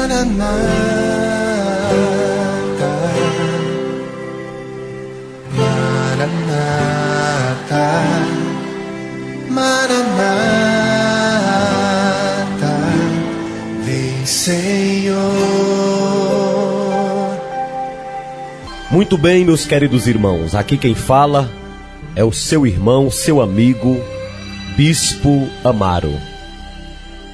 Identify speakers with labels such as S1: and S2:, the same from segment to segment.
S1: Maranata, Maranata, Maranata, vem Senhor.
S2: Muito bem, meus queridos irmãos, aqui quem fala é o seu irmão, seu amigo, Bispo Amaro.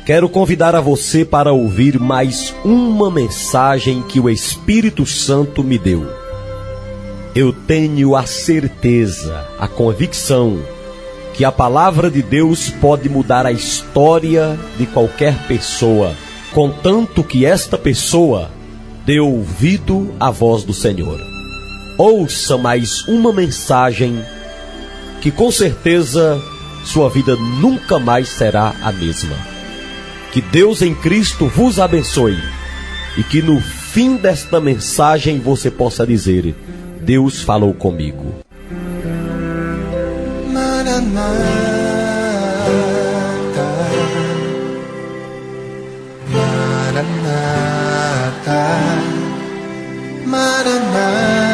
S2: Quero convidar a você para ouvir mais uma mensagem que o Espírito Santo me deu. Eu tenho a certeza, a convicção, que a palavra de Deus pode mudar a história de qualquer pessoa, contanto que esta pessoa dê ouvido à voz do Senhor. Ouça mais uma mensagem que com certeza sua vida nunca mais será a mesma. Que Deus em Cristo vos abençoe e que no fim desta mensagem você possa dizer: Deus falou comigo.
S1: Maranata, Maranata, Maranata,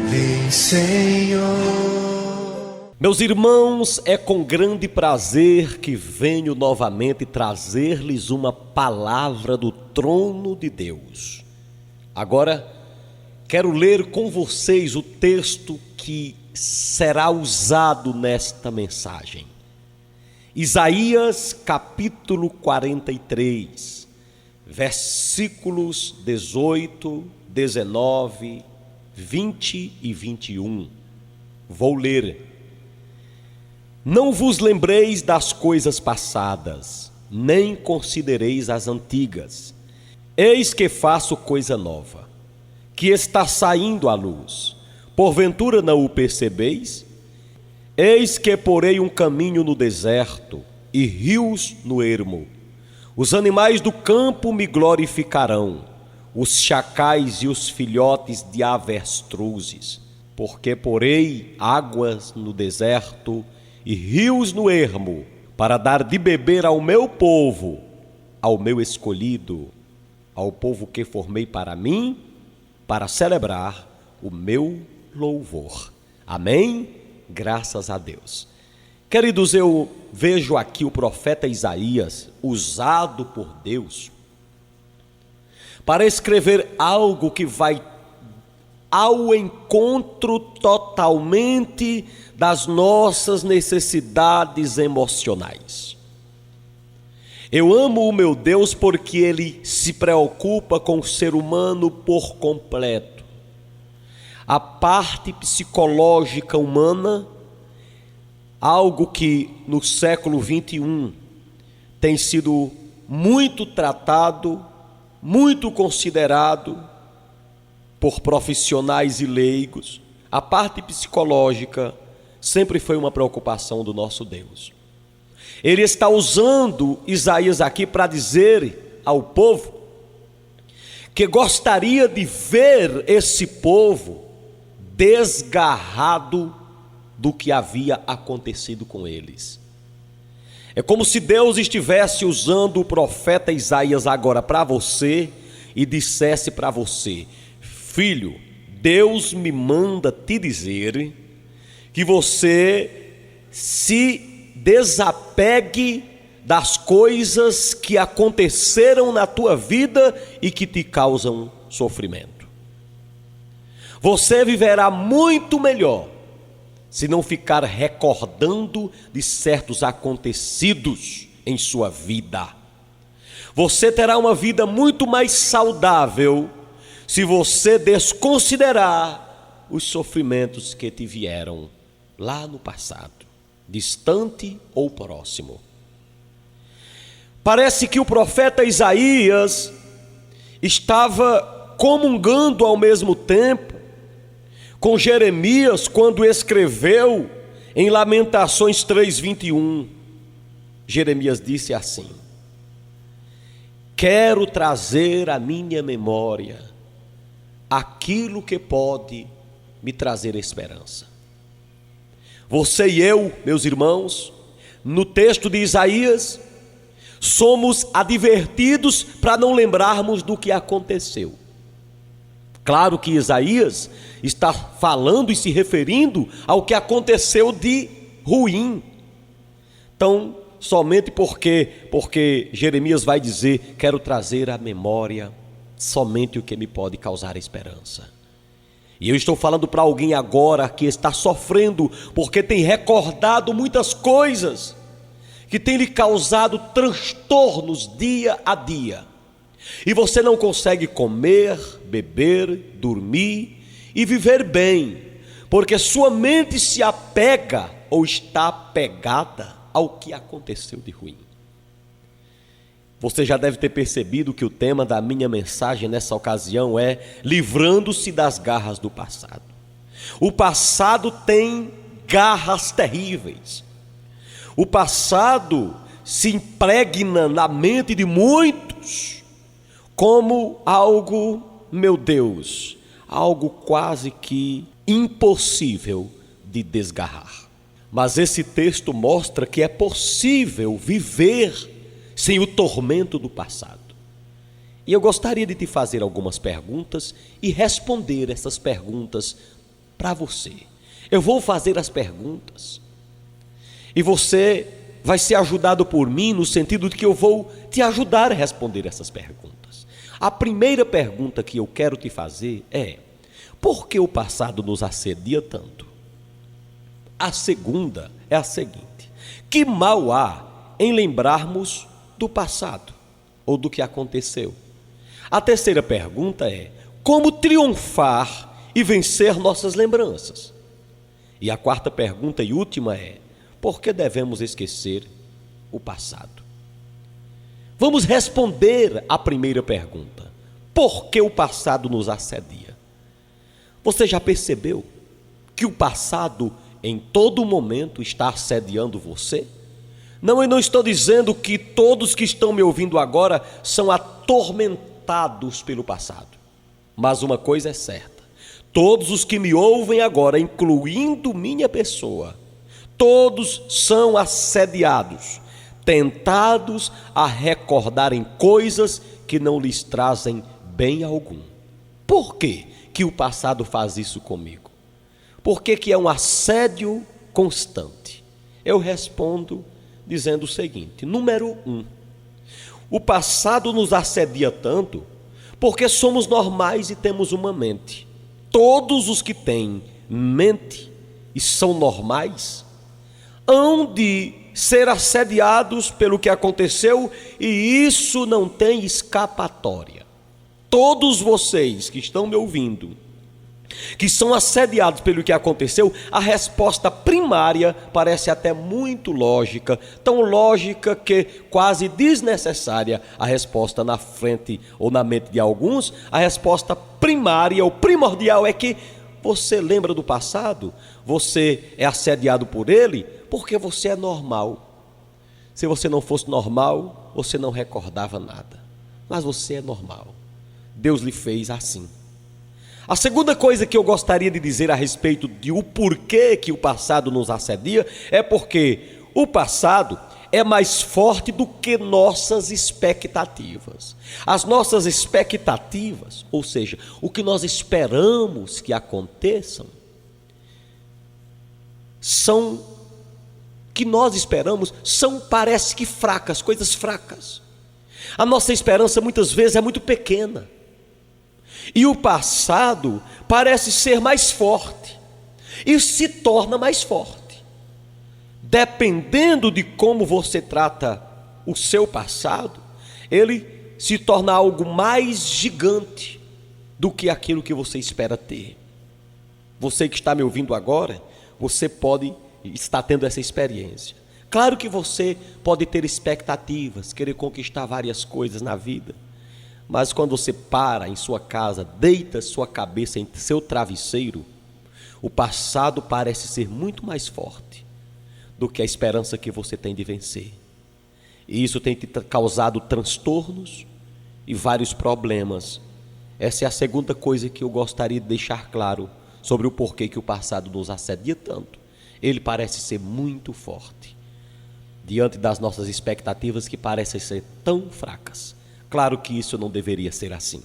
S1: vem Senhor.
S2: Meus irmãos, é com grande prazer que venho novamente trazer-lhes uma palavra do trono de Deus. Agora, quero ler com vocês o texto que será usado nesta mensagem. Isaías capítulo 43, versículos 18, 19, 20 e 21. Vou ler. Não vos lembreis das coisas passadas, nem considereis as antigas. Eis que faço coisa nova, que está saindo à luz. Porventura não o percebeis? Eis que porei um caminho no deserto e rios no ermo. Os animais do campo me glorificarão, os chacais e os filhotes de avestruzes. Porque porei águas no deserto e rios no ermo, para dar de beber ao meu povo, ao meu escolhido, ao povo que formei para mim, para celebrar o meu louvor. Amém? Graças a Deus. Queridos, eu vejo aqui o profeta Isaías, usado por Deus, para escrever algo que vai ao encontro totalmente das nossas necessidades emocionais. Eu amo o meu Deus porque Ele se preocupa com o ser humano por completo. A parte psicológica humana, algo que no século 21 tem sido muito tratado, muito considerado por profissionais e leigos. A parte psicológica sempre foi uma preocupação do nosso Deus. Ele está usando Isaías aqui para dizer ao povo que gostaria de ver esse povo desgarrado do que havia acontecido com eles. É como se Deus estivesse usando o profeta Isaías agora para você e dissesse para você: filho, Deus me manda te dizer que você se desapegue das coisas que aconteceram na tua vida e que te causam sofrimento. Você viverá muito melhor se não ficar recordando de certos acontecidos em sua vida. Você terá uma vida muito mais saudável se você desconsiderar os sofrimentos que te vieram lá no passado, distante ou próximo. Parece que o profeta Isaías estava comungando ao mesmo tempo com Jeremias quando escreveu em Lamentações 3:21. Jeremias disse assim: quero trazer à minha memória aquilo que pode me trazer esperança. Você e eu, meus irmãos, no texto de Isaías, Somos advertidos para não lembrarmos do que aconteceu. Claro que Isaías está falando e se referindo ao que aconteceu de ruim. Então, somente porque Jeremias vai dizer: quero trazer à memória somente o que me pode causar esperança. E eu estou falando para alguém agora que está sofrendo porque tem recordado muitas coisas que tem lhe causado transtornos dia a dia. E você não consegue comer, beber, dormir e viver bem, porque sua mente se apega ou está apegada ao que aconteceu de ruim. Você já deve ter percebido que o tema da minha mensagem nessa ocasião é livrando-se das garras do passado. O passado tem garras terríveis. O passado se impregna na mente de muitos como algo, meu Deus, algo quase que impossível de desgarrar. Mas esse texto mostra que é possível viver sem o tormento do passado. E eu gostaria de te fazer algumas perguntas e responder essas perguntas para você. Eu vou fazer as perguntas e você vai ser ajudado por mim no sentido de que eu vou te ajudar a responder essas perguntas. A primeira pergunta que eu quero te fazer é: por que o passado nos assedia tanto? A segunda é a seguinte: que mal há em lembrarmos do passado ou do que aconteceu? A terceira pergunta é: como triunfar e vencer nossas lembranças? E a quarta pergunta e última é: por que devemos esquecer o passado? Vamos responder a primeira pergunta: por que o passado nos assedia? Você já percebeu que o passado em todo momento está assediando você? Não, eu não estou dizendo que todos que estão me ouvindo agora são atormentados pelo passado. Mas uma coisa é certa: todos os que me ouvem agora, incluindo minha pessoa, todos são assediados, tentados a recordarem coisas que não lhes trazem bem algum. Por que que o passado faz isso comigo? Por que é um assédio constante? Eu respondo dizendo o seguinte: número 1, o passado nos assedia tanto porque somos normais e temos uma mente. Todos os que têm mente e são normais hão de ser assediados pelo que aconteceu, e isso não tem escapatória. Todos vocês que estão me ouvindo, que são assediados pelo que aconteceu, a resposta primária parece até muito lógica, tão lógica que quase desnecessária. A resposta na frente ou na mente de alguns, a resposta primária ou primordial é que você lembra do passado, você é assediado por ele porque você é normal. Se você não fosse normal, você não recordava nada, mas você é normal. Deus lhe fez assim. A segunda coisa que eu gostaria de dizer a respeito de o porquê que o passado nos assedia é porque o passado é mais forte do que nossas expectativas. As nossas expectativas, ou seja, o que nós esperamos que aconteçam, parece que fracas, coisas fracas. A nossa esperança muitas vezes é muito pequena. E o passado parece ser mais forte e se torna mais forte. Dependendo de como você trata o seu passado, ele se torna algo mais gigante do que aquilo que você espera ter. Você que está me ouvindo agora, você pode estar tendo essa experiência. Claro que você pode ter expectativas, querer conquistar várias coisas na vida. Mas quando você para em sua casa, deita sua cabeça em seu travesseiro, o passado parece ser muito mais forte do que a esperança que você tem de vencer. E isso tem te causado transtornos e vários problemas. Essa é a segunda coisa que eu gostaria de deixar claro sobre o porquê que o passado nos assedia tanto. Ele parece ser muito forte. diante das nossas expectativas que parecem ser tão fracas. Claro que isso não deveria ser assim.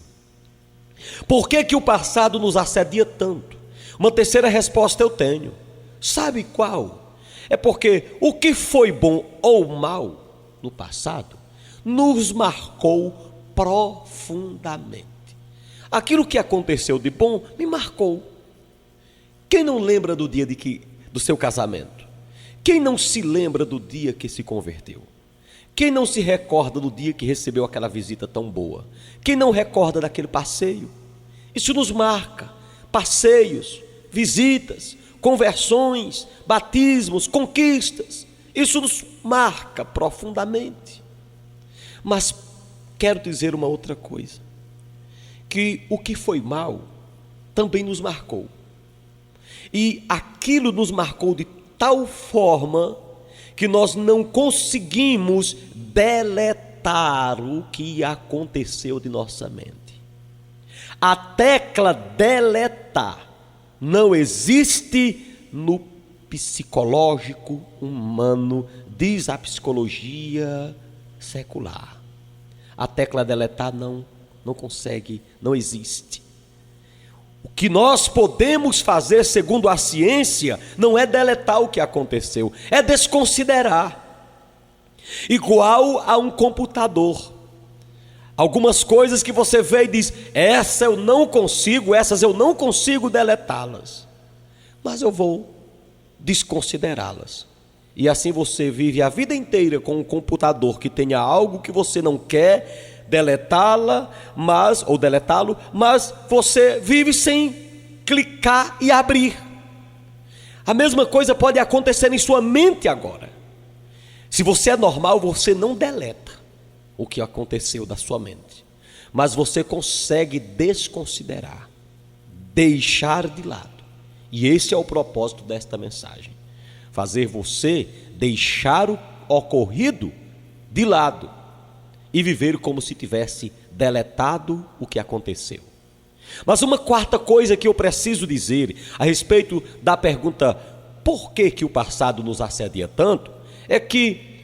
S2: Por que que o passado nos assedia tanto? Uma terceira resposta eu tenho. Sabe qual? É porque o que foi bom ou mal no passado nos marcou profundamente. Aquilo que aconteceu de bom me marcou. Quem não lembra do dia do seu casamento? Quem não se lembra do dia que se converteu? Quem não se recorda do dia que recebeu aquela visita tão boa? Quem não recorda daquele passeio? Isso nos marca. Passeios, visitas, conversões, batismos, conquistas. Isso nos marca profundamente. Mas quero dizer uma outra coisa. Que o que foi mal também nos marcou. E aquilo nos marcou de tal forma que nós não conseguimos deletar o que aconteceu de nossa mente. A tecla deletar não existe no psicológico humano, diz a psicologia secular. A tecla deletar não consegue, não existe. O que nós podemos fazer, segundo a ciência, não é deletar o que aconteceu, é desconsiderar. Igual a um computador. Algumas coisas que você vê e diz, essas eu não consigo deletá-las. Mas eu vou desconsiderá-las. E assim você vive a vida inteira com um computador que tenha algo que você não quer deletá-lo, mas você vive sem clicar e abrir. A mesma coisa pode acontecer em sua mente agora. Se você é normal, você não deleta o que aconteceu da sua mente, mas você consegue desconsiderar, deixar de lado. E esse é o propósito desta mensagem: fazer você deixar o ocorrido de lado e viver como se tivesse deletado o que aconteceu. Mas uma quarta coisa que eu preciso dizer a respeito da pergunta por que o passado nos assedia tanto, é que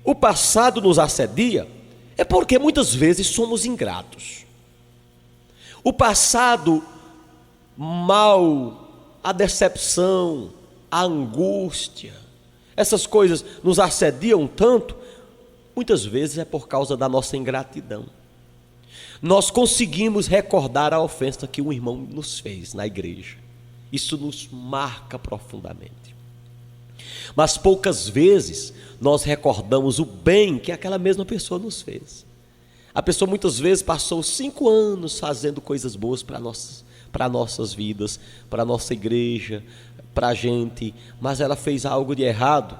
S2: o passado nos assedia é porque muitas vezes somos ingratos. O passado mal, a decepção, a angústia, essas coisas nos assediam tanto, muitas vezes é por causa da nossa ingratidão. Nós conseguimos recordar a ofensa que um irmão nos fez na igreja. Isso nos marca profundamente. Mas poucas vezes nós recordamos o bem que aquela mesma pessoa nos fez. A pessoa muitas vezes passou 5 anos fazendo coisas boas para nossas vidas, para a nossa igreja, para a gente, mas ela fez algo de errado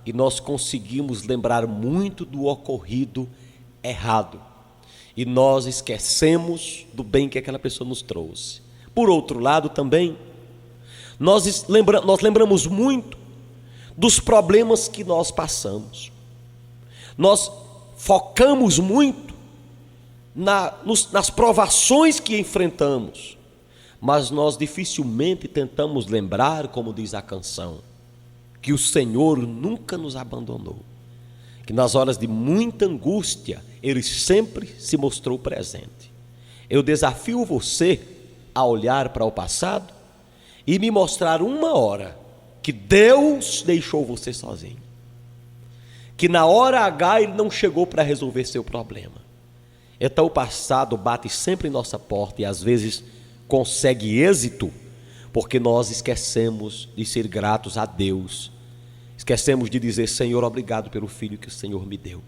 S2: e nós conseguimos lembrar muito do ocorrido errado. E nós esquecemos do bem que aquela pessoa nos trouxe. Por outro lado também, nós lembramos muito dos problemas que nós passamos. Nós focamos muito nas provações que enfrentamos, mas nós dificilmente tentamos lembrar, como diz a canção, que o Senhor nunca nos abandonou, que nas horas de muita angústia Ele sempre se mostrou presente. Eu desafio você a olhar para o passado e me mostrar uma hora que Deus deixou você sozinho, que na hora H Ele não chegou para resolver seu problema. Então o passado bate sempre em nossa porta e às vezes consegue êxito, porque nós esquecemos de ser gratos a Deus, esquecemos de dizer: Senhor, obrigado pelo filho que o Senhor me deu,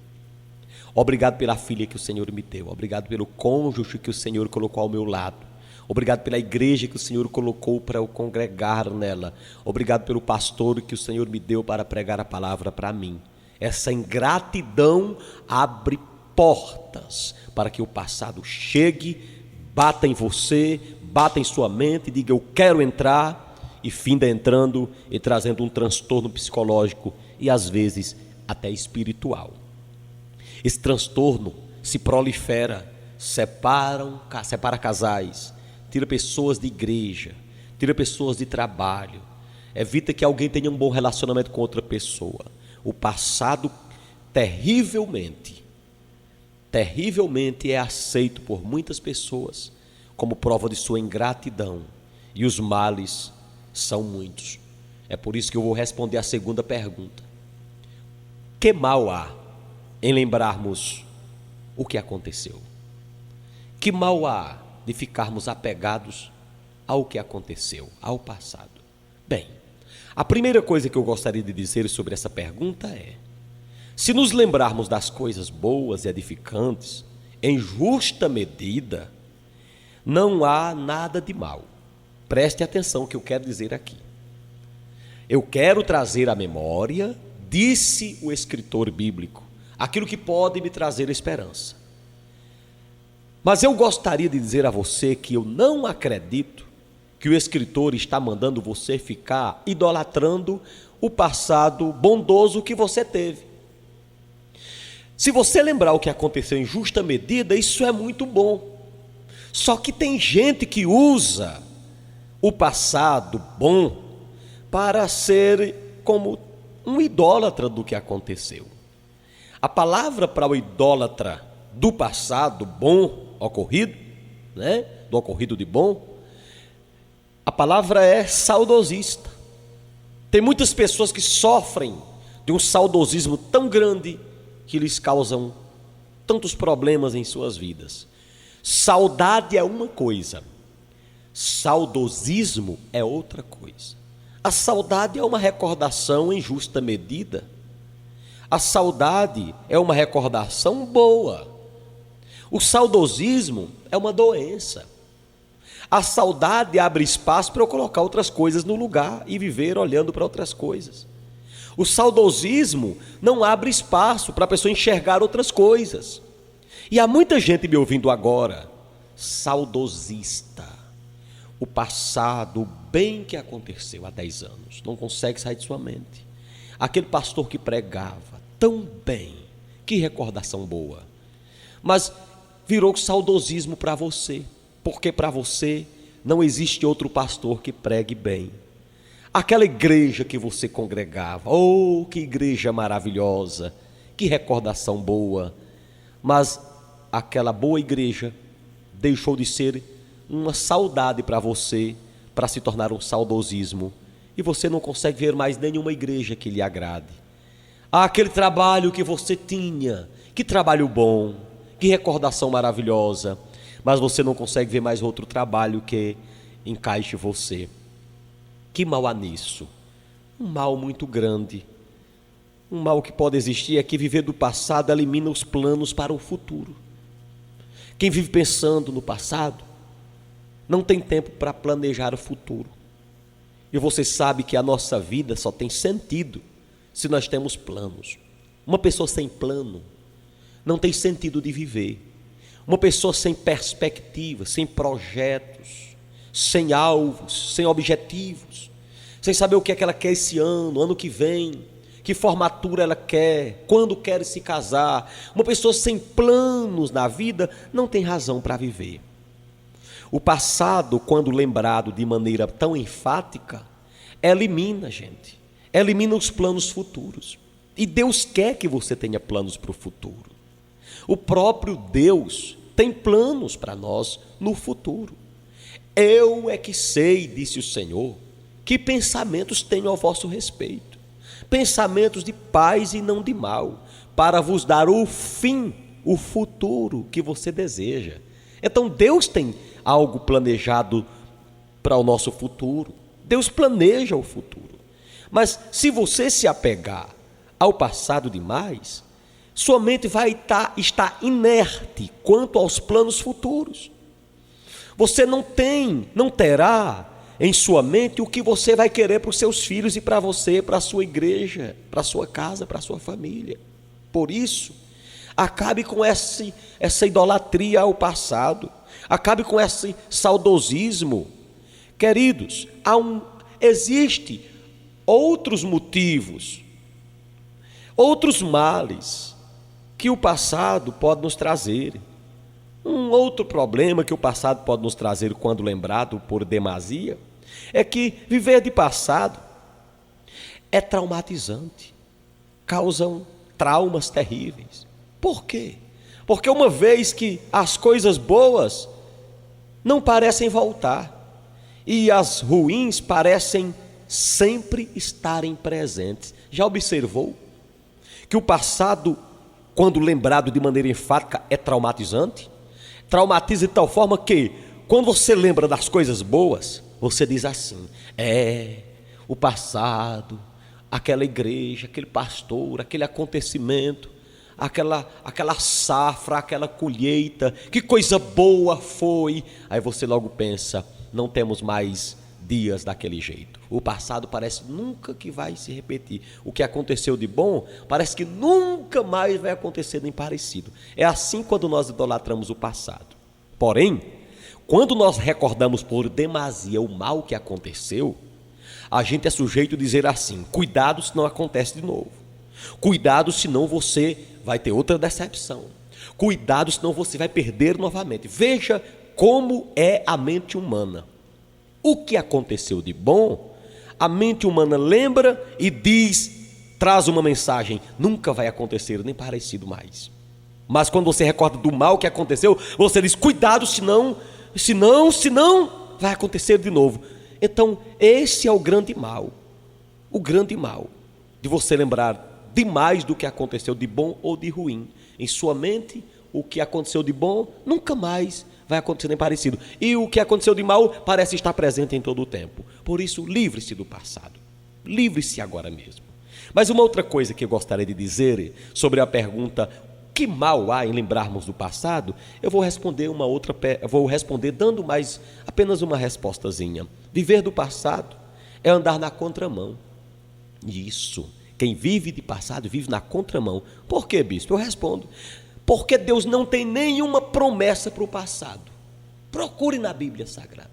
S2: obrigado pela filha que o Senhor me deu, obrigado pelo cônjuge que o Senhor colocou ao meu lado, obrigado pela igreja que o Senhor colocou para eu congregar nela, obrigado pelo pastor que o Senhor me deu para pregar a palavra para mim. Essa ingratidão abre portas para que o passado chegue, bata em você, bata em sua mente, diga: eu quero entrar, e finda entrando e trazendo um transtorno psicológico e às vezes até espiritual. Esse transtorno se prolifera, separa casais, tira pessoas de igreja, tira pessoas de trabalho, evita que alguém tenha um bom relacionamento com outra pessoa. O passado terrivelmente é aceito por muitas pessoas como prova de sua ingratidão, e os males são muitos. É por isso que eu vou responder a segunda pergunta: que mal há em lembrarmos o que aconteceu? Que mal há de ficarmos apegados ao que aconteceu, ao passado? Bem, a primeira coisa que eu gostaria de dizer sobre essa pergunta é: se nos lembrarmos das coisas boas e edificantes, em justa medida, não há nada de mal. Preste atenção no que eu quero dizer aqui. Eu quero trazer à memória, disse o escritor bíblico, aquilo que pode me trazer esperança. Mas eu gostaria de dizer a você que eu não acredito que o escritor está mandando você ficar idolatrando o passado bondoso que você teve. Se você lembrar o que aconteceu em justa medida, isso é muito bom. Só que tem gente que usa o passado bom para ser como um idólatra do que aconteceu. A palavra para o idólatra do passado bom ocorrido, do ocorrido de bom, a palavra é saudosista. Tem muitas pessoas que sofrem de um saudosismo tão grande que lhes causam tantos problemas em suas vidas. Saudade é uma coisa, saudosismo é outra coisa. A saudade é uma recordação em justa medida. A saudade é uma recordação boa. O saudosismo é uma doença. A saudade abre espaço para eu colocar outras coisas no lugar e viver olhando para outras coisas. O saudosismo não abre espaço para a pessoa enxergar outras coisas. E há muita gente me ouvindo agora, saudosista. O passado, o bem que aconteceu há 10 anos, não consegue sair de sua mente. Aquele pastor que pregava tão bem, que recordação boa. Mas virou saudosismo para você, porque para você não existe outro pastor que pregue bem. Aquela igreja que você congregava, oh, que igreja maravilhosa, que recordação boa. Mas aquela boa igreja deixou de ser uma saudade para você, para se tornar um saudosismo. E você não consegue ver mais nenhuma igreja que lhe agrade. Aquele trabalho que você tinha, que trabalho bom, que recordação maravilhosa. Mas você não consegue ver mais outro trabalho que encaixe você. Que mal há nisso? Um mal muito grande. Um mal que pode existir é que viver do passado elimina os planos para o futuro. Quem vive pensando no passado não tem tempo para planejar o futuro. E você sabe que a nossa vida só tem sentido se nós temos planos. Uma pessoa sem plano não tem sentido de viver. Uma pessoa sem perspectiva, sem projetos, sem alvos, sem objetivos, sem saber o que é que ela quer esse ano que vem, que formatura ela quer, quando quer se casar. Uma pessoa sem planos na vida não tem razão para viver. O passado, quando lembrado de maneira tão enfática, elimina os planos futuros. E Deus quer que você tenha planos para o futuro. O próprio Deus tem planos para nós no futuro. Eu é que sei, disse o Senhor, que pensamentos tenho ao vosso respeito, pensamentos de paz e não de mal, para vos dar o fim, o futuro que você deseja. Então Deus tem algo planejado para o nosso futuro. Deus planeja o futuro. Mas se você se apegar ao passado demais, sua mente vai estar inerte quanto aos planos futuros. Você não terá em sua mente o que você vai querer para os seus filhos e para você, para a sua igreja, para a sua casa, para a sua família. Por isso, acabe com essa idolatria ao passado, acabe com esse saudosismo. Queridos, existem outros motivos, outros males que o passado pode nos trazer. Um outro problema que o passado pode nos trazer quando lembrado por demasia é que viver de passado é traumatizante. causam traumas terríveis. Por quê? Porque uma vez que as coisas boas não parecem voltar e as ruins parecem sempre estarem presentes. Já observou que o passado, quando lembrado de maneira enfática, é traumatizante? Traumatiza de tal forma que, quando você lembra das coisas boas, você diz assim: o passado, aquela igreja, aquele pastor, aquele acontecimento, aquela safra, aquela colheita, que coisa boa foi. Aí você logo pensa: não temos mais dias daquele jeito. O passado parece nunca que vai se repetir. O que aconteceu de bom parece que nunca mais vai acontecer nem parecido. É assim quando nós idolatramos o passado. Porém, quando nós recordamos por demasia o mal que aconteceu, a gente é sujeito a dizer assim: cuidado se não acontece de novo. Cuidado senão você vai ter outra decepção. Cuidado senão você vai perder novamente. Veja como é a mente humana. O que aconteceu de bom, a mente humana lembra e traz uma mensagem: nunca vai acontecer nem parecido mais. Mas quando você recorda do mal que aconteceu, você diz: cuidado, senão vai acontecer de novo. Então esse é o grande mal de você lembrar demais do que aconteceu de bom ou de ruim. Em sua mente, o que aconteceu de bom nunca mais vai acontecer nem parecido, e o que aconteceu de mal parece estar presente em todo o tempo. Por isso, livre-se do passado, livre-se agora mesmo. Mas uma outra coisa que eu gostaria de dizer sobre a pergunta: que mal há em lembrarmos do passado? Eu vou responder dando apenas uma respostazinha. Viver do passado é andar na contramão. Isso, quem vive de passado vive na contramão. Por quê, bispo? Eu respondo: porque Deus não tem nenhuma promessa para o passado. Procure na Bíblia Sagrada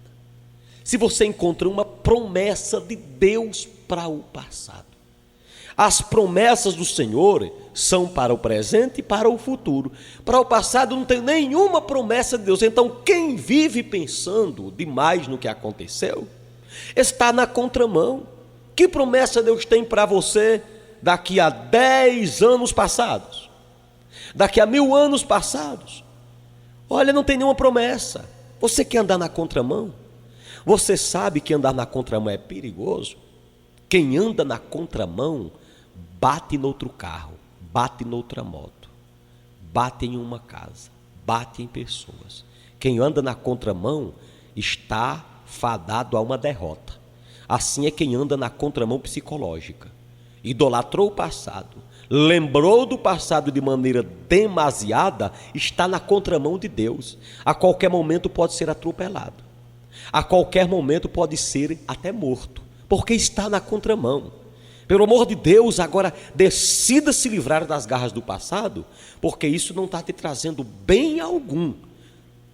S2: se você encontra uma promessa de Deus para o passado. As promessas do Senhor são para o presente e para o futuro. Para o passado não tem nenhuma promessa de Deus. Então quem vive pensando demais no que aconteceu está na contramão. Que promessa Deus tem para você daqui a 10 anos passados? Daqui a 1000 anos passados? Olha, não tem nenhuma promessa. Você quer andar na contramão? Você sabe que andar na contramão é perigoso? Quem anda na contramão bate noutro carro, bate noutra moto, bate em uma casa, bate em pessoas. Quem anda na contramão está fadado a uma derrota. Assim é quem anda na contramão psicológica. Idolatrou o passado, lembrou do passado de maneira demasiada, está na contramão de Deus. A qualquer momento pode ser atropelado, a qualquer momento pode ser até morto, porque está na contramão. Pelo amor de Deus, agora decida se livrar das garras do passado, porque isso não está te trazendo bem algum.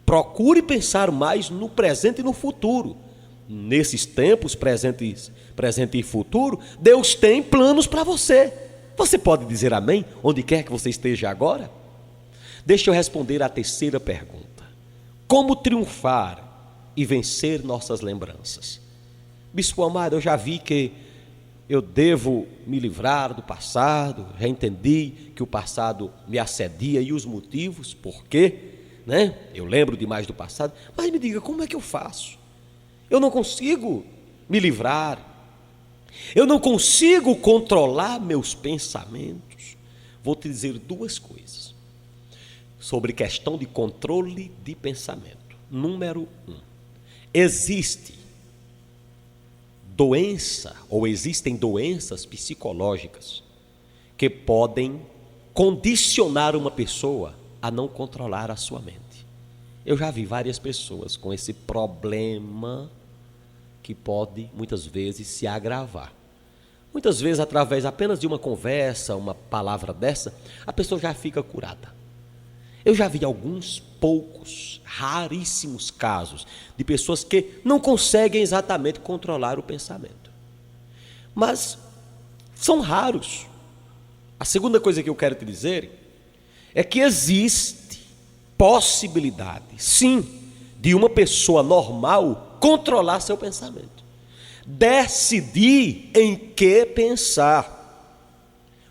S2: Procure pensar mais no presente e no futuro. Nesses tempos, presente e futuro, Deus tem planos para você. Você pode dizer amém, onde quer que você esteja agora? Deixa eu responder a terceira pergunta: como triunfar e vencer nossas lembranças? Bispo amado, eu já vi que eu devo me livrar do passado, já entendi que o passado me assedia e os motivos, por quê, né? Eu lembro demais do passado, mas me diga, como é que eu faço? Eu não consigo me livrar, eu não consigo controlar meus pensamentos. Vou te dizer duas coisas sobre questão de controle de pensamento. Número 1, existe doença ou existem doenças psicológicas que podem condicionar uma pessoa a não controlar a sua mente. Eu já vi várias pessoas com esse problema que pode muitas vezes se agravar. Muitas vezes através apenas de uma conversa, uma palavra dessa, a pessoa já fica curada. Eu já vi alguns poucos, raríssimos casos de pessoas que não conseguem exatamente controlar o pensamento. Mas são raros. A segunda coisa que eu quero te dizer é que existe possibilidade, sim, de uma pessoa normal controlar seu pensamento. Decidir em que pensar.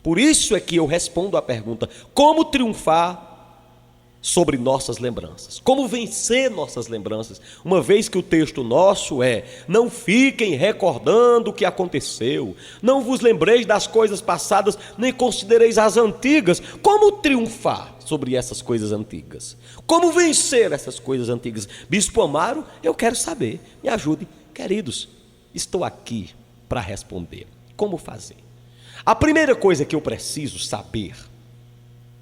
S2: Por isso é que eu respondo à pergunta: como triunfar sobre nossas lembranças? Como vencer nossas lembranças? Uma vez que o texto nosso é: não fiquem recordando o que aconteceu, não vos lembreis das coisas passadas, nem considereis as antigas. Como triunfar sobre essas coisas antigas? Como vencer essas coisas antigas? Bispo Amaro, eu quero saber, me ajude. Queridos, estou aqui para responder. Como fazer? A primeira coisa que eu preciso saber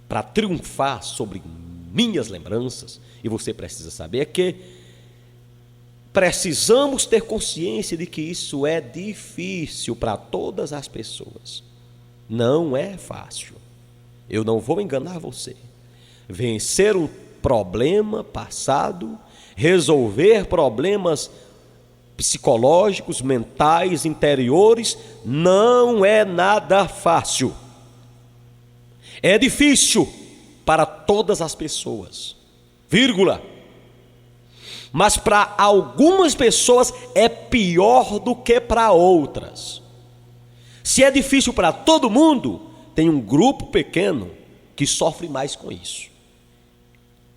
S2: para triunfar sobre minhas lembranças, e você precisa saber, é que precisamos ter consciência de que isso é difícil para todas as pessoas. Não é fácil. Eu não vou enganar você. Vencer um problema passado, resolver problemas psicológicos, mentais, interiores, não é nada fácil. É difícil para todas as pessoas, vírgula. Mas para algumas pessoas é pior do que para outras. Se é difícil para todo mundo, tem um grupo pequeno que sofre mais com isso.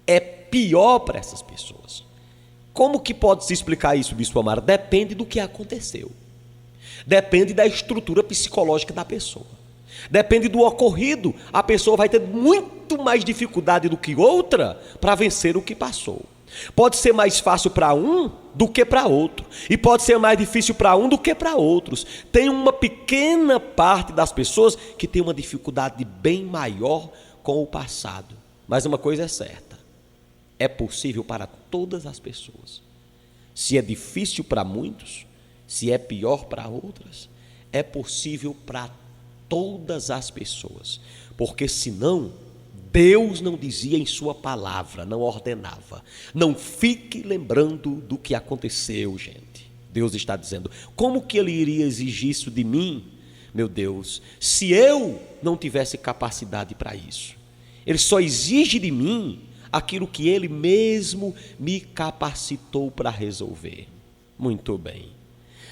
S2: É pior para essas pessoas. Como que pode se explicar isso, Bispo Amaro? Depende do que aconteceu. Depende da estrutura psicológica da pessoa. Depende do ocorrido. A pessoa vai ter muito mais dificuldade do que outra para vencer o que passou. Pode ser mais fácil para um do que para outro. E pode ser mais difícil para um do que para outros. Tem uma pequena parte das pessoas que tem uma dificuldade bem maior com o passado. Mas uma coisa é certa: é possível para todas as pessoas. Se é difícil para muitos, se é pior para outras, é possível para todas as pessoas. Porque senão, Deus não dizia em sua palavra, não ordenava: não fique lembrando do que aconteceu, gente. Deus está dizendo: como que Ele iria exigir isso de mim, meu Deus, se eu não tivesse capacidade para isso? Ele só exige de mim aquilo que Ele mesmo me capacitou para resolver. Muito bem.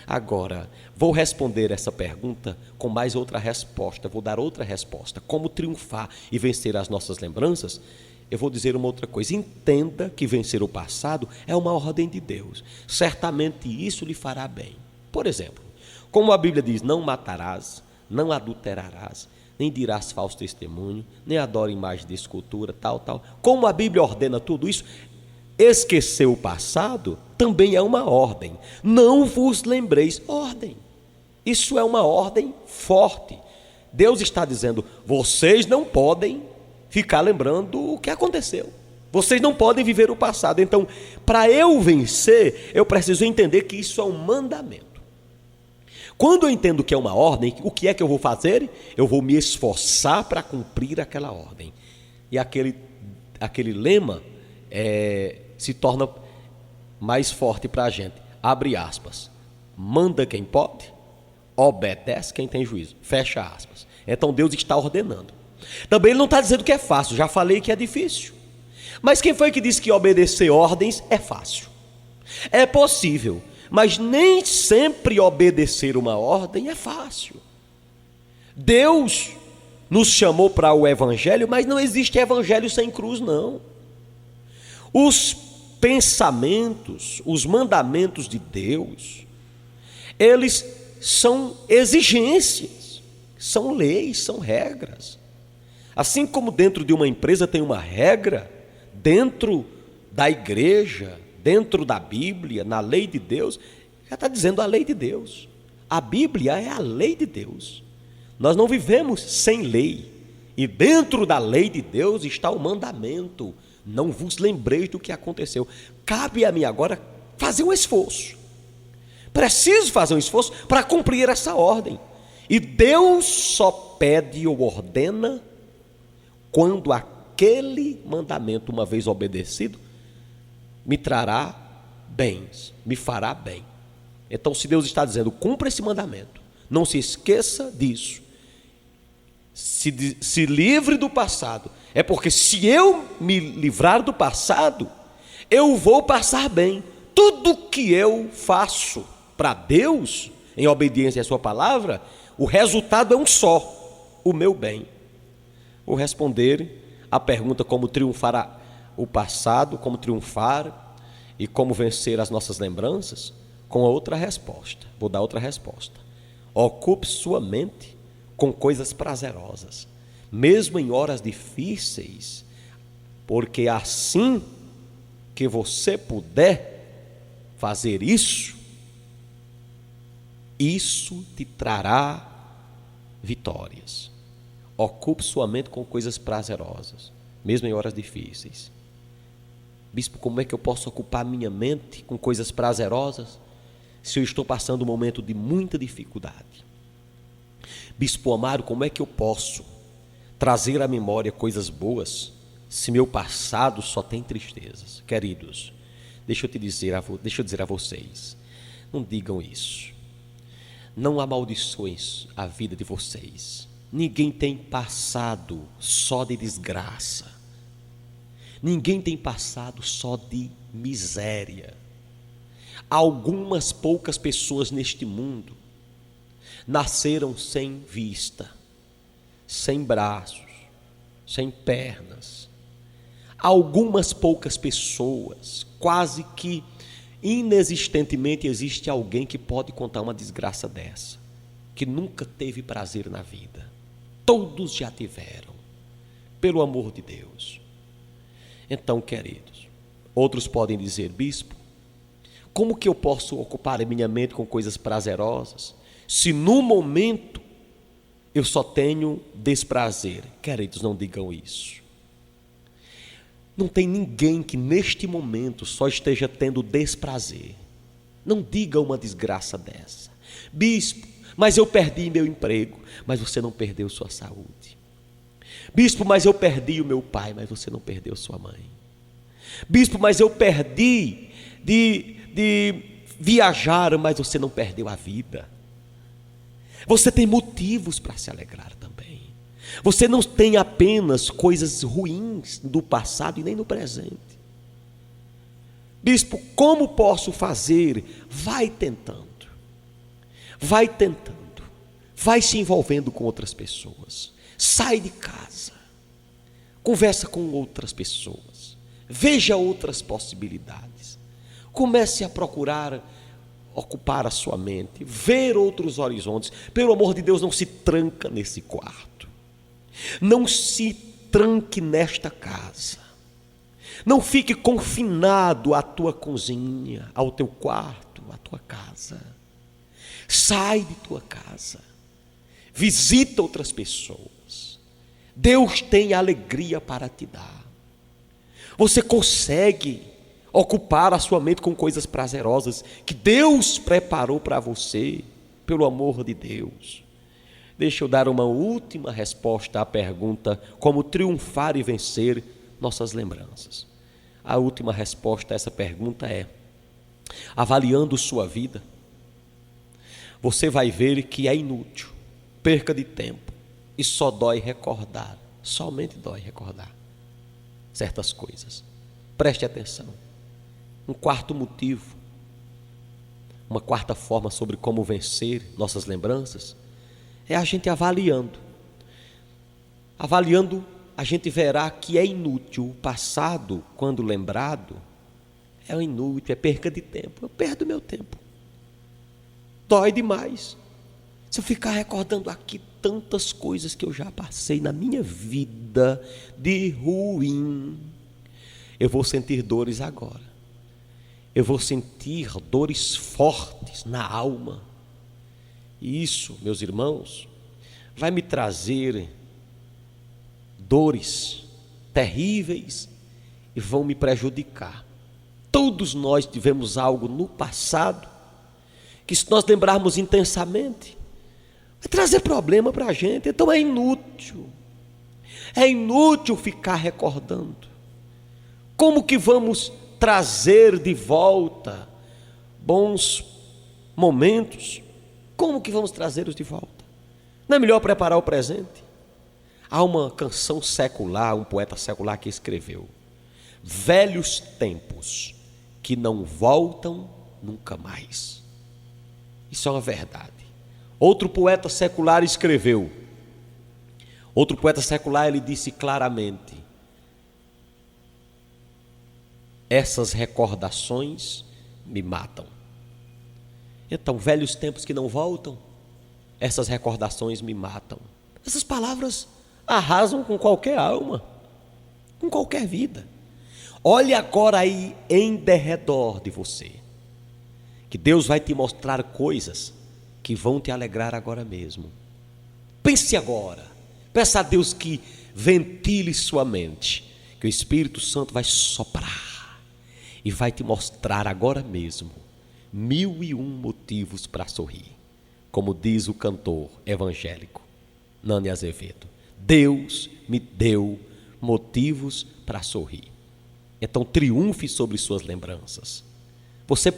S2: Agora, vou responder essa pergunta com mais outra resposta, vou dar outra resposta. Como triunfar e vencer as nossas lembranças? Eu vou dizer uma outra coisa: entenda que vencer o passado é uma ordem de Deus. Certamente isso lhe fará bem. Por exemplo, como a Bíblia diz: não matarás, não adulterarás, nem dirás falso testemunho, nem adore imagem de escultura, tal. Como a Bíblia ordena tudo isso, esquecer o passado também é uma ordem. Não vos lembreis, ordem. Isso é uma ordem forte. Deus está dizendo: vocês não podem ficar lembrando o que aconteceu. Vocês não podem viver o passado. Então, para eu vencer, eu preciso entender que isso é um mandamento. Quando eu entendo que é uma ordem, o que é que eu vou fazer? Eu vou me esforçar para cumprir aquela ordem. E aquele lema se torna mais forte para a gente. Abre aspas. Manda quem pode, obedece quem tem juízo. Fecha aspas. Então Deus está ordenando. Também Ele não está dizendo que é fácil. Já falei que é difícil. Mas quem foi que disse que obedecer ordens é fácil? É possível. Mas nem sempre obedecer uma ordem é fácil. Deus nos chamou para o evangelho, mas não existe evangelho sem cruz, não. Os pensamentos, os mandamentos de Deus, eles são exigências, são leis, são regras. Assim como dentro de uma empresa tem uma regra, dentro da igreja, dentro da Bíblia, na lei de Deus, já está dizendo a lei de Deus. A Bíblia é a lei de Deus. Nós não vivemos sem lei. E dentro da lei de Deus está o mandamento: não vos lembreis do que aconteceu. Cabe a mim agora fazer um esforço. Preciso fazer um esforço para cumprir essa ordem. E Deus só pede ou ordena quando aquele mandamento, uma vez obedecido, me trará bens, me fará bem. Então, se Deus está dizendo: cumpra esse mandamento, não se esqueça disso, se livre do passado, é porque se eu me livrar do passado, eu vou passar bem. Tudo que eu faço para Deus, em obediência à sua palavra, o resultado é um só: o meu bem. Vou responder a pergunta como triunfar o passado, como triunfar e como vencer as nossas lembranças, com a outra resposta. Vou dar outra resposta. Ocupe sua mente com coisas prazerosas, mesmo em horas difíceis, porque assim que você puder fazer isso, isso te trará vitórias. Ocupe sua mente com coisas prazerosas, mesmo em horas difíceis. Bispo, como é que eu posso ocupar minha mente com coisas prazerosas se eu estou passando um momento de muita dificuldade? Bispo Amaro, como é que eu posso trazer à memória coisas boas se meu passado só tem tristezas? Queridos, deixa eu dizer a vocês, não digam isso. Não amaldiçoem a vida de vocês. Ninguém tem passado só de desgraça. Ninguém tem passado só de miséria. Algumas poucas pessoas neste mundo nasceram sem vista, sem braços, sem pernas. Algumas poucas pessoas, quase que inexistentemente, existe alguém que pode contar uma desgraça dessa, que nunca teve prazer na vida. Todos já tiveram, pelo amor de Deus. Então, queridos, outros podem dizer: bispo, como que eu posso ocupar a minha mente com coisas prazerosas, se no momento eu só tenho desprazer? Queridos, não digam isso. Não tem ninguém que neste momento só esteja tendo desprazer. Não diga uma desgraça dessa. Bispo, mas eu perdi meu emprego. Mas você não perdeu sua saúde. Bispo, mas eu perdi o meu pai. Mas você não perdeu sua mãe. Bispo, mas eu perdi de viajar. Mas você não perdeu a vida. Você tem motivos para se alegrar também. Você não tem apenas coisas ruins do passado e nem no presente. Bispo, como posso fazer? Vai tentando. Vai tentando. Vai se envolvendo com outras pessoas. Sai de casa. Conversa com outras pessoas. Veja outras possibilidades. Comece a procurar ocupar a sua mente, ver outros horizontes. Pelo amor de Deus, não se tranca nesse quarto. Não se tranque nesta casa. Não fique confinado à tua cozinha, ao teu quarto, à tua casa. Sai de tua casa. Visita outras pessoas. Deus tem alegria para te dar. Você consegue ocupar a sua mente com coisas prazerosas que Deus preparou para você, pelo amor de Deus. Deixa eu dar uma última resposta à pergunta: como triunfar e vencer nossas lembranças? A última resposta a essa pergunta é: avaliando sua vida, você vai ver que é inútil, perca de tempo, e só dói recordar, somente dói recordar certas coisas. Preste atenção. Um quarto motivo, uma quarta forma sobre como vencer nossas lembranças, é a gente avaliando. Avaliando, a gente verá que é inútil. O passado, quando lembrado, é inútil, é perca de tempo. Eu perdo meu tempo. Dói demais. Se eu ficar recordando aqui tantas coisas que eu já passei na minha vida de ruim, eu vou sentir dores agora. Eu vou sentir dores fortes na alma. E isso, meus irmãos, vai me trazer dores terríveis e vão me prejudicar. Todos nós tivemos algo no passado que, se nós lembrarmos intensamente, vai trazer problema para a gente. Então é inútil. É inútil ficar recordando. Como que vamos trazer de volta bons momentos? Como que vamos trazê-los de volta? Não é melhor preparar o presente? Há uma canção secular, um poeta secular que escreveu: velhos tempos que não voltam nunca mais. Isso é uma verdade. Outro poeta secular escreveu: Outro poeta secular, ele disse claramente: essas recordações me matam. Então, velhos tempos que não voltam, essas recordações me matam. Essas palavras arrasam com qualquer alma, com qualquer vida. Olhe agora aí em derredor de você, que Deus vai te mostrar coisas que vão te alegrar agora mesmo. Pense agora, peça a Deus que ventile sua mente, que o Espírito Santo vai soprar e vai te mostrar agora mesmo 1001 motivos para sorrir, como diz o cantor evangélico Nani Azevedo. Deus me deu motivos para sorrir. Então triunfe sobre suas lembranças. Você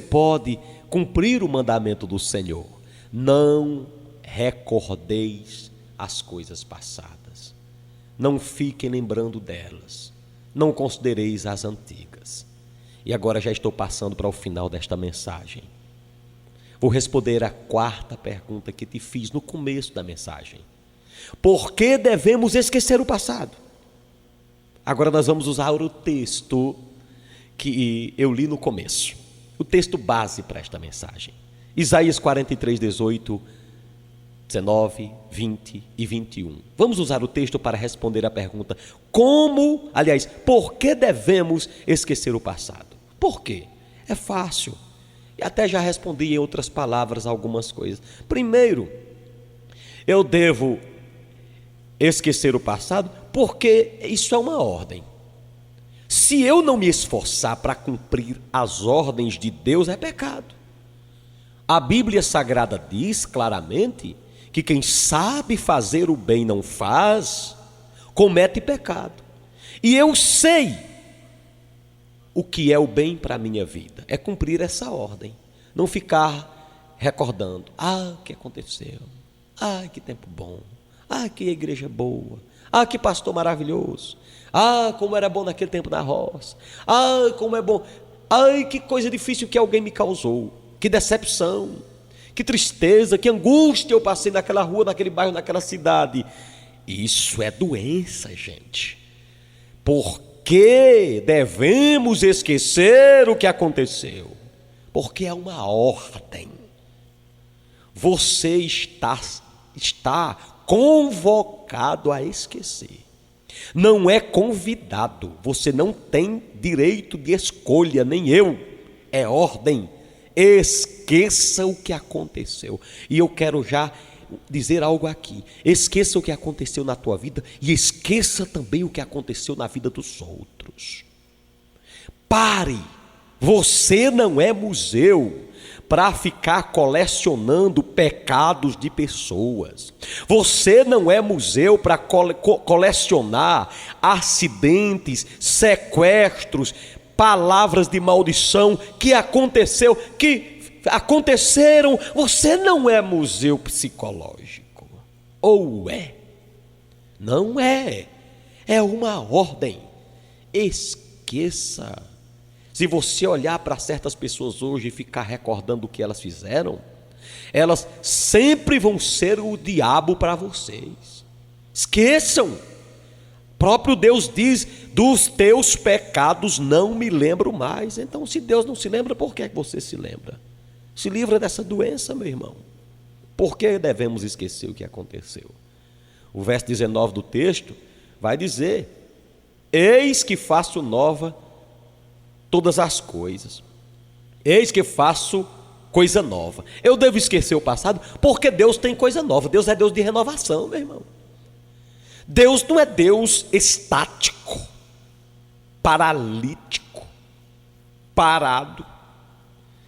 S2: pode cumprir o mandamento do Senhor: não recordeis as coisas passadas, não fiquem lembrando delas, não considereis as antigas. E agora já estou passando para o final desta mensagem. Vou responder a quarta pergunta que te fiz no começo da mensagem: por que devemos esquecer o passado? Agora nós vamos usar o texto que eu li no começo, o texto base para esta mensagem. Isaías 43, 18, 19, 20 e 21. Vamos usar o texto para responder a pergunta: por que devemos esquecer o passado? Por quê? É fácil. E até já respondi em outras palavras algumas coisas. Primeiro, eu devo esquecer o passado porque isso é uma ordem. Se eu não me esforçar para cumprir as ordens de Deus, é pecado. A Bíblia Sagrada diz claramente que quem sabe fazer o bem e não faz, comete pecado. E eu sei o que é o bem para a minha vida, é cumprir essa ordem, não ficar recordando: o que aconteceu, que tempo bom, que igreja boa, que pastor maravilhoso, como era bom naquele tempo na roça, como é bom, que coisa difícil que alguém me causou, que decepção, que tristeza, que angústia eu passei naquela rua, naquele bairro, naquela cidade. Isso é doença, gente. Por que devemos esquecer o que aconteceu? Porque é uma ordem. Você está convocado a esquecer. Não é convidado. Você não tem direito de escolha, nem eu. É ordem. Esqueça o que aconteceu. E eu quero já dizer algo aqui: esqueça o que aconteceu na tua vida e esqueça também o que aconteceu na vida dos outros. Pare. Você não é museu para ficar colecionando pecados de pessoas. Você não é museu para colecionar acidentes, sequestros, palavras de maldição que aconteceram. Você não é museu psicológico. Ou é? Não é. É uma ordem. Esqueça. Se você olhar para certas pessoas hoje e ficar recordando o que elas fizeram, elas sempre vão ser o diabo para vocês. Esqueçam. Próprio Deus diz: dos teus pecados não me lembro mais. Então, se Deus não se lembra, por que é que você se lembra? Se livra dessa doença, meu irmão. Por que devemos esquecer o que aconteceu? O verso 19 do texto vai dizer: eis que faço nova todas as coisas. Eis que faço coisa nova. Eu devo esquecer o passado porque Deus tem coisa nova. Deus é Deus de renovação, meu irmão. Deus não é Deus estático, paralítico, parado,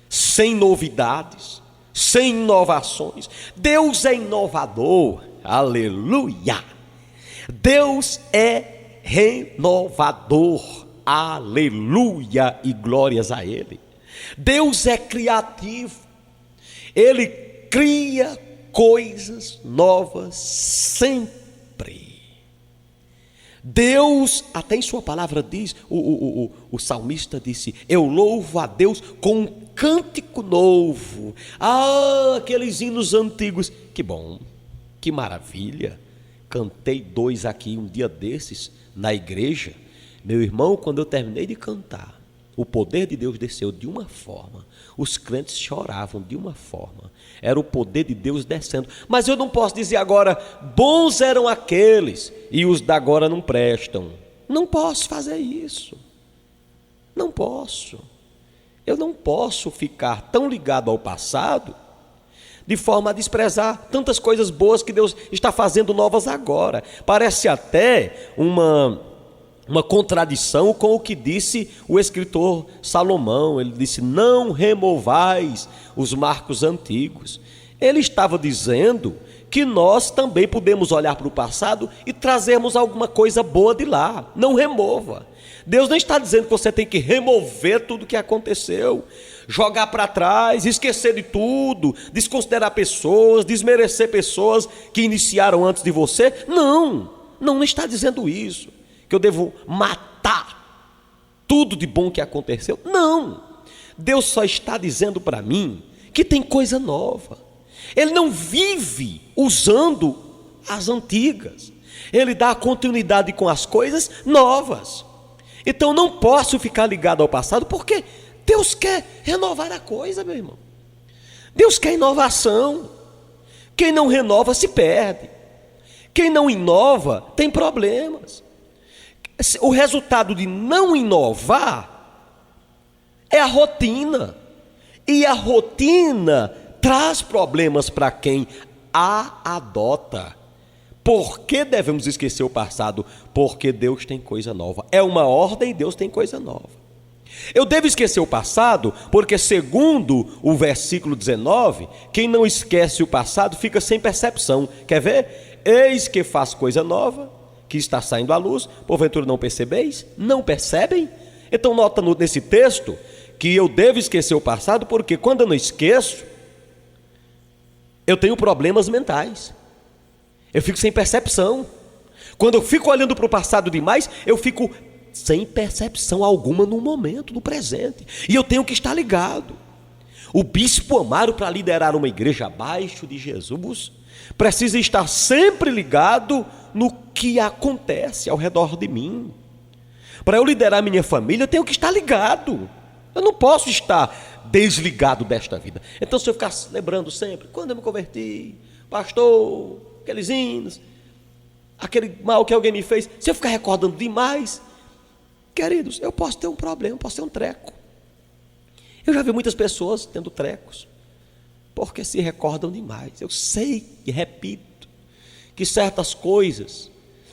S2: sem novidades, sem inovações. Deus é inovador, aleluia. Deus é renovador, aleluia, e glórias a Ele. Deus é criativo, Ele cria coisas novas sempre. Deus, até em sua palavra diz, o salmista disse: eu louvo a Deus com um cântico novo. Aqueles hinos antigos, que bom, que maravilha. Cantei 2 aqui um dia desses, na igreja. Meu irmão, quando eu terminei de cantar, o poder de Deus desceu de uma forma. Os crentes choravam de uma forma. Era o poder de Deus descendo. Mas eu não posso dizer agora, bons eram aqueles e os da agora não prestam. Não posso fazer isso. Não posso. Eu não posso ficar tão ligado ao passado de forma a desprezar tantas coisas boas que Deus está fazendo novas agora. Parece até uma contradição com o que disse o escritor Salomão. Ele disse: não removais os marcos antigos. Ele estava dizendo que nós também podemos olhar para o passado e trazermos alguma coisa boa de lá. Não remova. Deus não está dizendo que você tem que remover tudo o que aconteceu, jogar para trás, esquecer de tudo, desconsiderar pessoas, desmerecer pessoas que iniciaram antes de você. Não está dizendo isso, que eu devo matar tudo de bom que aconteceu. Não, Deus só está dizendo para mim que tem coisa nova. Ele não vive usando as antigas, ele dá continuidade com as coisas novas. Então não posso ficar ligado ao passado, porque Deus quer renovar a coisa, meu irmão. Deus quer inovação. Quem não renova se perde. Quem não inova tem problemas. O resultado de não inovar é a rotina. E a rotina traz problemas para quem a adota. Por que devemos esquecer o passado? Porque Deus tem coisa nova. É uma ordem, Deus tem coisa nova. Eu devo esquecer o passado, porque segundo o versículo 19, quem não esquece o passado fica sem percepção. Quer ver? Eis que faz coisa nova, que está saindo à luz, porventura não percebeis? Não percebem? Então nota nesse texto que eu devo esquecer o passado, porque quando eu não esqueço, eu tenho problemas mentais. Eu fico sem percepção. Quando eu fico olhando para o passado demais, eu fico sem percepção alguma no momento, no presente. E eu tenho que estar ligado. O bispo Amaro, para liderar uma igreja abaixo de Jesus, precisa estar sempre ligado no que acontece ao redor de mim. Para eu liderar minha família, eu tenho que estar ligado. Eu não posso estar desligado desta vida. Então, se eu ficar lembrando sempre, quando eu me converti, pastor, aqueles hinos, aquele mal que alguém me fez, se eu ficar recordando demais, queridos, eu posso ter um problema, posso ter um treco. Eu já vi muitas pessoas tendo trecos, porque se recordam demais. Eu sei e repito que certas coisas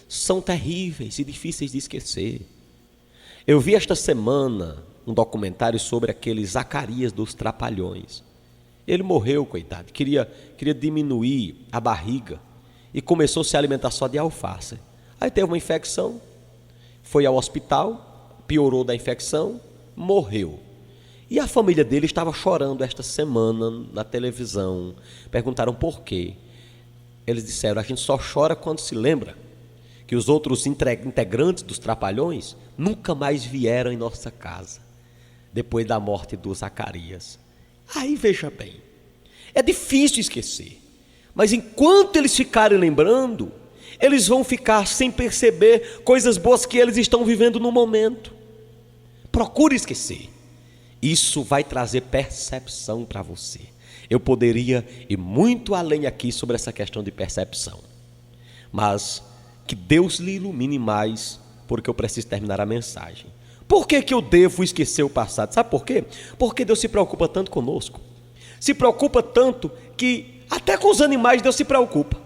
S2: são terríveis e difíceis de esquecer. Eu vi esta semana um documentário sobre aquele Zacarias dos Trapalhões. Ele morreu, coitado, queria diminuir a barriga e começou a se alimentar só de alface. Aí teve uma infecção, foi ao hospital, piorou da infecção, morreu. E a família dele estava chorando esta semana na televisão. Perguntaram por quê. Eles disseram: a gente só chora quando se lembra que os outros integrantes dos Trapalhões nunca mais vieram em nossa casa, depois da morte do Zacarias. Aí veja bem, é difícil esquecer, mas enquanto eles ficarem lembrando, eles vão ficar sem perceber coisas boas que eles estão vivendo no momento. Procure esquecer. Isso vai trazer percepção para você. Eu poderia ir muito além aqui sobre essa questão de percepção, mas que Deus lhe ilumine mais, porque eu preciso terminar a mensagem. Por que eu devo esquecer o passado? Sabe por quê? Porque Deus se preocupa tanto conosco, se preocupa tanto que até com os animais Deus se preocupa.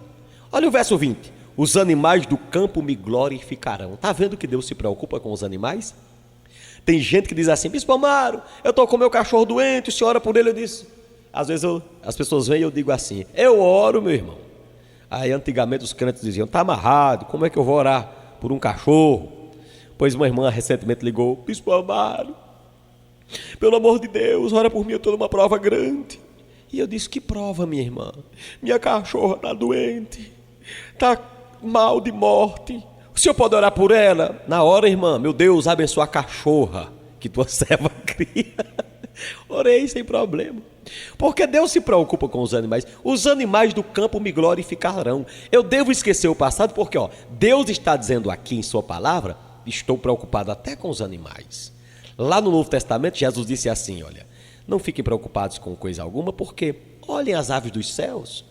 S2: Olha o verso 20: os animais do campo me glorificarão. Está vendo que Deus se preocupa com os animais? Tem gente que diz assim: Bispo Amaro, eu estou com meu cachorro doente, o senhor ora por ele? Eu disse, às vezes as pessoas vêm e eu digo assim: eu oro, meu irmão. Aí antigamente os crentes diziam: está amarrado, como é que eu vou orar por um cachorro? Pois uma irmã recentemente ligou: Bispo Amaro, pelo amor de Deus, ora por mim, eu estou numa prova grande. E eu disse: que prova, minha irmã? Minha cachorra está doente, está mal de morte. O senhor pode orar por ela? Na hora, irmã, meu Deus, abençoa a cachorra que tua serva cria. Orei sem problema. Porque Deus se preocupa com os animais. Os animais do campo me glorificarão. Eu devo esquecer o passado porque Deus está dizendo aqui em sua palavra: estou preocupado até com os animais. Lá no Novo Testamento Jesus disse assim: olha, não fiquem preocupados com coisa alguma, porque olhem as aves dos céus,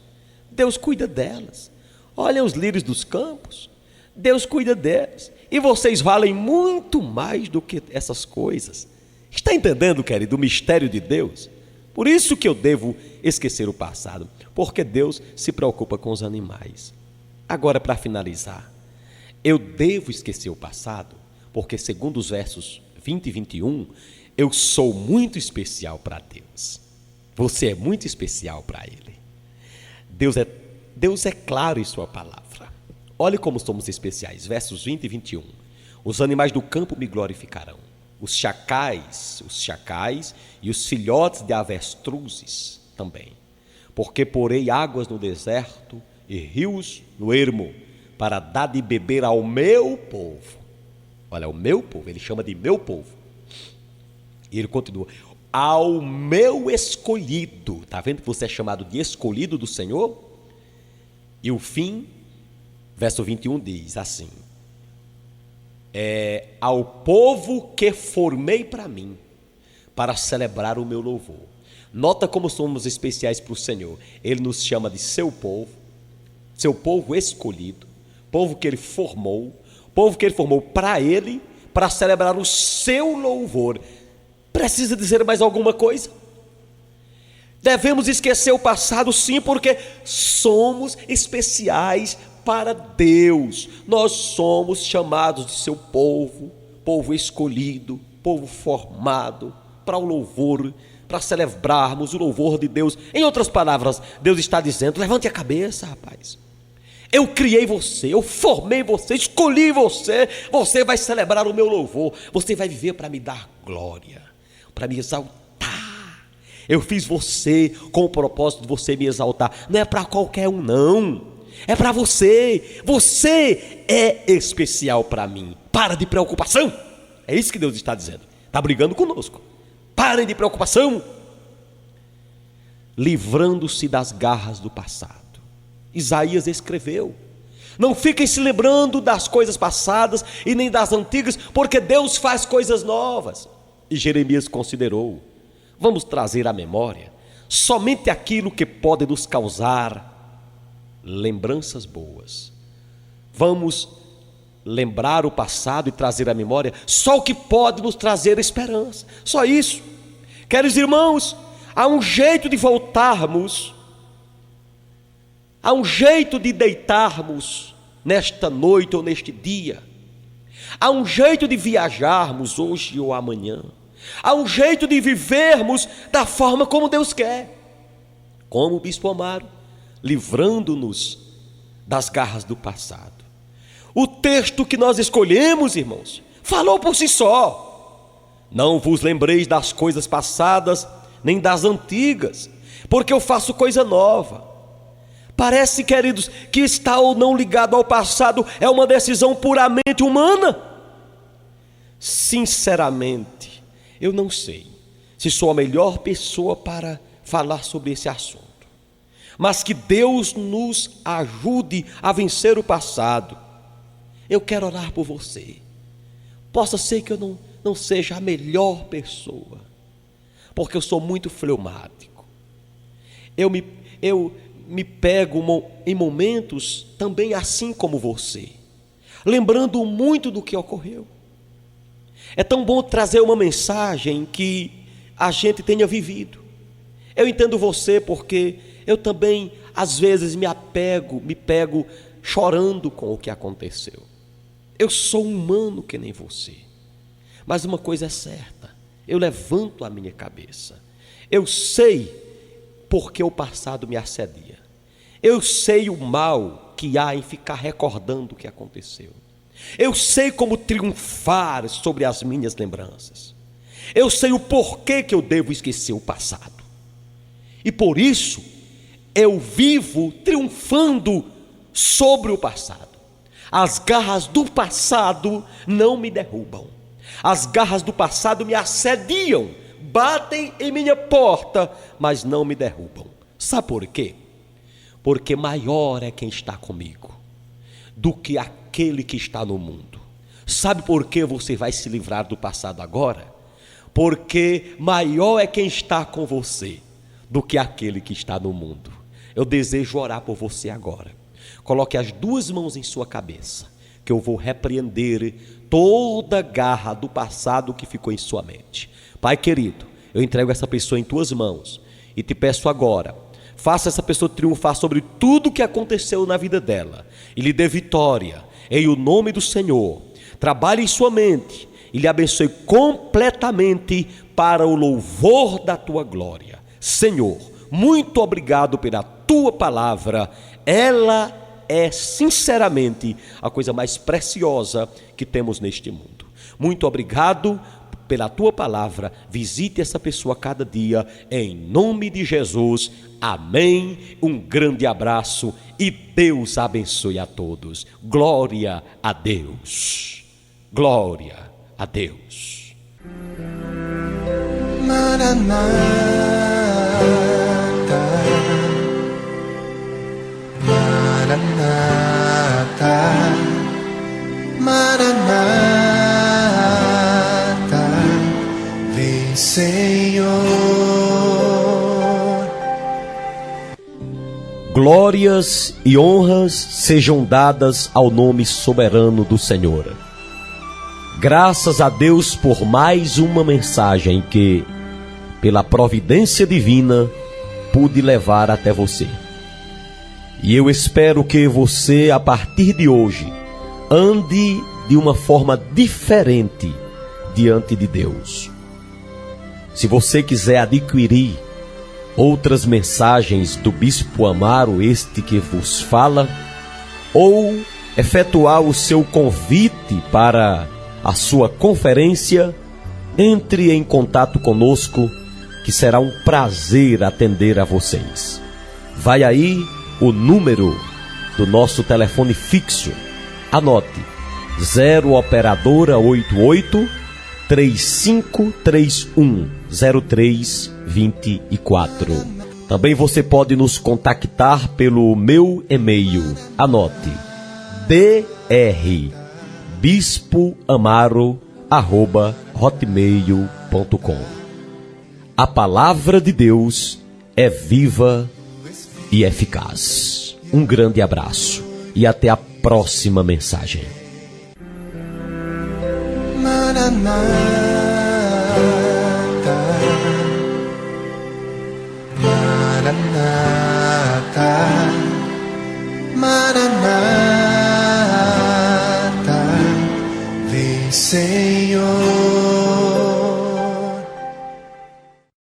S2: Deus cuida delas. Olhem os lírios dos campos, Deus cuida delas. E vocês valem muito mais do que essas coisas. Está entendendo, querido, o mistério de Deus? Por isso que eu devo esquecer o passado, porque Deus se preocupa com os animais. Agora, para finalizar, eu devo esquecer o passado, porque segundo os versos 20 e 21, eu sou muito especial para Deus. Você é muito especial para Ele. Deus é claro em sua palavra. Olhe como somos especiais, versos 20 e 21. Os animais do campo me glorificarão. Os chacais e os filhotes de avestruzes também. Porque porei águas no deserto e rios no ermo, para dar de beber ao meu povo. Olha, o meu povo, ele chama de meu povo. E ele continua: ao meu escolhido. Está vendo que você é chamado de escolhido do Senhor? E o fim, verso 21 diz assim: ao povo que formei para mim, para celebrar o meu louvor. Nota como somos especiais para o Senhor. Ele nos chama de seu povo escolhido, povo que Ele formou para Ele, para celebrar o seu louvor. Precisa dizer mais alguma coisa? Devemos esquecer o passado, sim, porque somos especiais para Deus. Nós somos chamados de seu povo, povo escolhido, povo formado para o louvor, para celebrarmos o louvor de Deus. Em outras palavras, Deus está dizendo: levante a cabeça, rapaz. Eu criei você, eu formei você, escolhi você. Você vai celebrar o meu louvor. Você vai viver para me dar glória, para me exaltar. Eu fiz você com o propósito de você me exaltar. Não é para qualquer um, não. É para você. Você é especial para mim. Para de preocupação. É isso que Deus está dizendo. Está brigando conosco. Parem de preocupação. Livrando-se das garras do passado. Isaías escreveu: não fiquem se lembrando das coisas passadas e nem das antigas, porque Deus faz coisas novas. E Jeremias considerou: vamos trazer à memória somente aquilo que pode nos causar lembranças boas. Vamos lembrar o passado e trazer à memória só o que pode nos trazer esperança. Só isso. Queridos irmãos, há um jeito de voltarmos, há um jeito de deitarmos nesta noite ou neste dia. Há um jeito de viajarmos hoje ou amanhã. Há um jeito de vivermos da forma como Deus quer. Como o bispo Amaro, livrando-nos das garras do passado. O texto que nós escolhemos, irmãos, falou por si só: não vos lembreis das coisas passadas, nem das antigas, porque eu faço coisa nova. Parece, queridos, que estar ou não ligado ao passado é uma decisão puramente humana. Sinceramente, eu não sei se sou a melhor pessoa para falar sobre esse assunto, mas que Deus nos ajude a vencer o passado. Eu quero orar por você. Possa ser que eu não seja a melhor pessoa, porque eu sou muito fleumático. Eu me pego em momentos também assim como você, lembrando muito do que ocorreu. É tão bom trazer uma mensagem que a gente tenha vivido. Eu entendo você, porque eu também às vezes me pego chorando com o que aconteceu. Eu sou humano que nem você, mas uma coisa é certa: eu levanto a minha cabeça. Eu sei porque o passado me assedia. Eu sei o mal que há em ficar recordando o que aconteceu. Eu sei como triunfar sobre as minhas lembranças. Eu sei o porquê que eu devo esquecer o passado. E por isso, eu vivo triunfando sobre o passado. As garras do passado não me derrubam. As garras do passado me assediam batem em minha porta, mas não me derrubam. Sabe por quê? Porque maior é quem está comigo do que aquele que está no mundo. Sabe por que você vai se livrar do passado agora? Porque maior é quem está com você do que aquele que está no mundo. Eu desejo orar por você agora. Coloque as duas mãos em sua cabeça, que eu vou repreender toda garra do passado que ficou em sua mente. Pai querido, eu entrego essa pessoa em tuas mãos e te peço agora, faça essa pessoa triunfar sobre tudo o que aconteceu na vida dela e lhe dê vitória, em o nome do Senhor. Trabalhe em sua mente e lhe abençoe completamente para o louvor da tua glória. Senhor, muito obrigado pela tua palavra. Ela é sinceramente a coisa mais preciosa que temos neste mundo. Muito obrigado pela tua palavra. Visite essa pessoa cada dia, em nome de Jesus. Amém. Um grande abraço e Deus abençoe a todos. Glória a Deus. Glória a Deus.
S1: Maranata, Maranata, Maranata, vem Senhor.
S2: Glórias e honras sejam dadas ao nome soberano do Senhor. Graças a Deus por mais uma mensagem que, pela providência divina, pude levar até você. E eu espero que você, a partir de hoje, ande de uma forma diferente diante de Deus. Se você quiser adquirir outras mensagens do Bispo Amaro, este que vos fala, ou efetuar o seu convite para a sua conferência, entre em contato conosco, que será um prazer atender a vocês. Vai aí o número do nosso telefone fixo. Anote: 0 operadora 88 3531 0324. Também você pode nos contactar pelo meu e-mail. Anote: drbispoamaro@hotmail.com. A palavra de Deus é viva e eficaz. Um grande abraço e até a próxima mensagem.
S1: Maranata, Maranata, Maranata, vem Senhor.